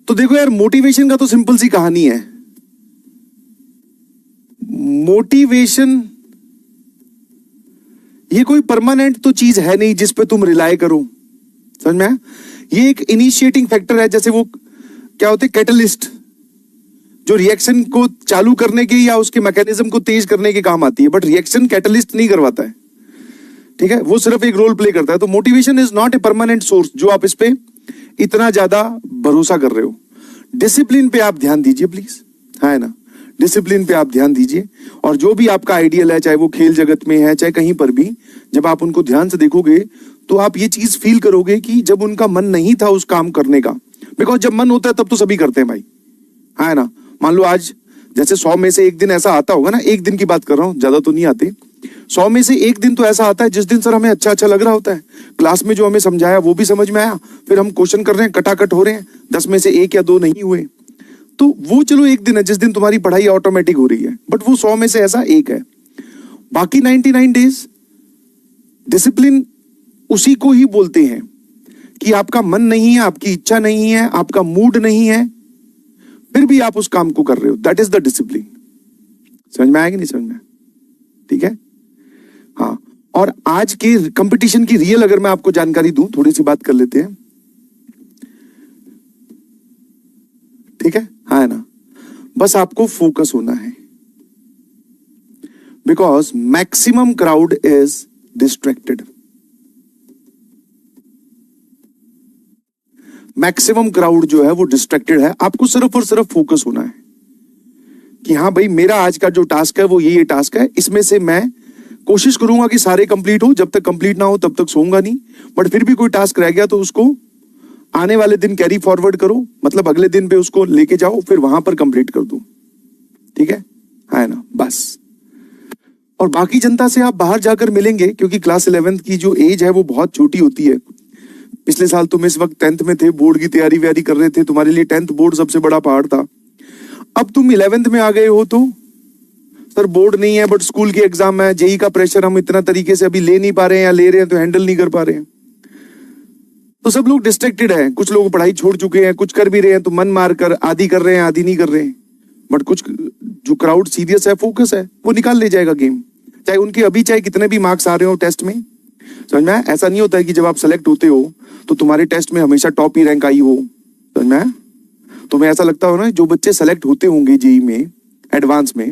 तो देखो यार, मोटिवेशन का तो सिंपल सी कहानी है। मोटिवेशन ये कोई परमानेंट तो चीज है नहीं जिस पे तुम रिलाय करो, समझ में आया? ये एक इनिशिएटिंग फैक्टर है, जैसे वो क्या होते हैं, कैटलिस्ट, जो रिएक्शन को चालू करने के या उसके मैकेनिज्म को तेज करने के काम आती है, बट रिएक्शन कैटलिस्ट नहीं करवाता है, ठीक है? वो सिर्फ एक रोल प्ले करता है। तो motivation is not a permanent source जो आप इस पे इतना ज्यादा भरोसा कर रहे हो। डिसिप्लिन पे आप ध्यान दीजिए प्लीज, है ना? डिसिप्लिन पे आप ध्यान दीजिए, और जो भी आपका आइडियल है, चाहे वो खेल जगत में है चाहे कहीं पर भी, जब आप उनको ध्यान से देखोगे तो आप ये चीज फील करोगे कि जब उनका मन नहीं था उस काम करने का, बिकॉज जब मन होता है तब तो सभी करते हैं भाई, है ना? मान लो आज जैसे 100 में से एक दिन ऐसा आता होगा ना, एक दिन की बात कर रहा हूँ, ज्यादा तो नहीं आते, 100 में से एक दिन तो ऐसा आता है जिस दिन सर हमें अच्छा अच्छा लग रहा होता है, क्लास में जो हमें समझाया वो भी समझ में आया, फिर हम क्वेश्चन कर रहे हैं, कटाकट हो रहे हैं, 10 में से 1 या 2 नहीं हुए, तो वो चलो एक दिन है जिस दिन तुम्हारी पढ़ाई ऑटोमेटिक हो रही है, बट वो 100 में से ऐसा एक है। बाकी 99 डेज डिसिप्लिन उसी को ही बोलते हैं कि आपका मन नहीं है, आपकी इच्छा नहीं है, आपका मूड नहीं है, फिर भी आप उस काम को कर रहे हो, दैट इज द डिसिप्लिन। समझ में आया कि नहीं समझ में? ठीक है, हाँ। और आज के कंपटीशन की रियल अगर मैं आपको जानकारी दूं, थोड़ी सी बात कर लेते हैं, ठीक है? हाँ ना, बस आपको फोकस होना है, because maximum crowd is distracted. Maximum crowd जो है वो डिस्ट्रैक्टेड है। आपको सिर्फ और सिर्फ फोकस होना है कि हाँ भाई, मेरा आज का जो टास्क है वो ये टास्क है, इसमें से मैं कोशिश करूंगा कि सारे कंप्लीट हो, जब तक कंप्लीट ना हो तब तक सोऊंगा नहीं, बट फिर भी कोई टास्क रह गया तो उसको आने वाले दिन कैरी फॉरवर्ड करो, मतलब अगले दिन पे उसको लेके जाओ, फिर वहां पर कंप्लीट कर दो, ठीक है ना? बस। और बाकी जनता से आप बाहर जाकर मिलेंगे, क्योंकि क्लास 11th की जो एज है वो बहुत छोटी होती है। पिछले साल तुम इस वक्त 10th में थे, बोर्ड की तैयारी व्यारी कर रहे थे, तुम्हारे लिए 10th बोर्ड सबसे बड़ा पहाड़ था। अब तुम 11th में आ गए हो तो सर बोर्ड नहीं है बट स्कूल के एग्जाम है, जेई का प्रेशर हम इतना तरीके से अभी ले नहीं पा रहे हैं, या ले रहे हैं तो हैंडल नहीं कर पा रहे हैं, तो सब लोग डिस्ट्रैक्टेड हैं। कुछ लोग पढ़ाई छोड़ चुके हैं, कुछ कर भी रहे हैं तो मन मार कर आधी कर रहे हैं, आधी नहीं कर रहे हैं, बट कुछ जो क्राउड सीरियस है, फोकस है, वो निकाल ले जाएगा गेम, चाहे उनके अभी चाहे कितने भी मार्क्स आ रहे हो टेस्ट में। समझ में आया? ऐसा नहीं होता है कि जब आप सेलेक्ट होते हो तो तुम्हारे टेस्ट में हमेशा टॉप ही रैंक आई हो। समझ में आया? तुम्हें ऐसा लगता हो ना, जो बच्चे सेलेक्ट होते होंगे जेई में एडवांस में,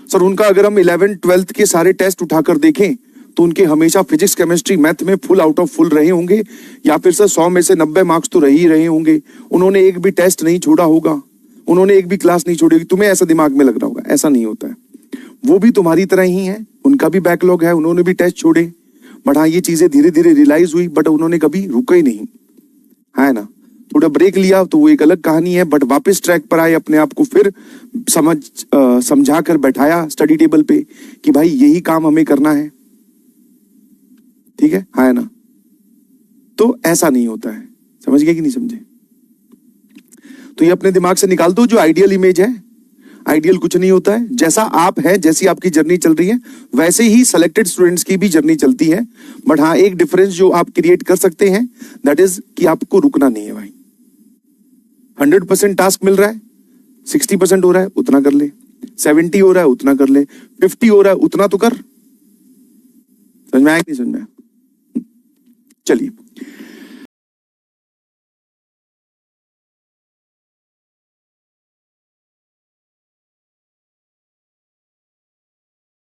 सर उनका अगर हम 11th 12th के सारे टेस्ट उठाकर देखें तो उनके हमेशा फिजिक्स केमिस्ट्री मैथ में फुल आउट ऑफ फुल रहे होंगे, या फिर सर 100 में से 90 मार्क्स तो रह ही रहे होंगे। उन्होंने एक भी टेस्ट नहीं छोड़ा होगा, उन्होंने एक भी क्लास नहीं छोड़ी होगी। तुम्हें ऐसा दिमाग में लग रहा होगा, ऐसा नहीं होता है। वो भी तुम्हारी तरह ही है, उनका भी बैकलॉग है, उन्होंने भी टेस्ट छोड़े, बट हाँ ये चीजें धीरे धीरे रियलाइज हुई, बट उन्होंने कभी रुका ही नहीं, है ना? थोड़ा ब्रेक लिया तो वो एक अलग कहानी है, बट वापस ट्रैक पर आए, अपने आप को फिर समझा कर बैठाया स्टडी टेबल पे कि भाई यही काम हमें करना है, ठीक है ना? तो ऐसा नहीं होता है। समझ गए कि नहीं समझे? तो ये अपने दिमाग से निकाल दो, जो आइडियल इमेज है, आइडियल कुछ नहीं होता है। जैसा आप हैं, जैसी आपकी जर्नी चल रही है, वैसे ही सेलेक्टेड स्टूडेंट्स की भी जर्नी चलती है, बट हाँ एक डिफरेंस जो आप क्रिएट कर सकते हैं, दैट इज कि आपको रुकना नहीं है भाई। 100% टास्क मिल रहा है, 60% हो रहा है उतना कर ले, 70 हो रहा है उतना कर ले, 50 हो रहा है उतना तो कर। समझ में आया कि नहीं समझ में आया? चलिए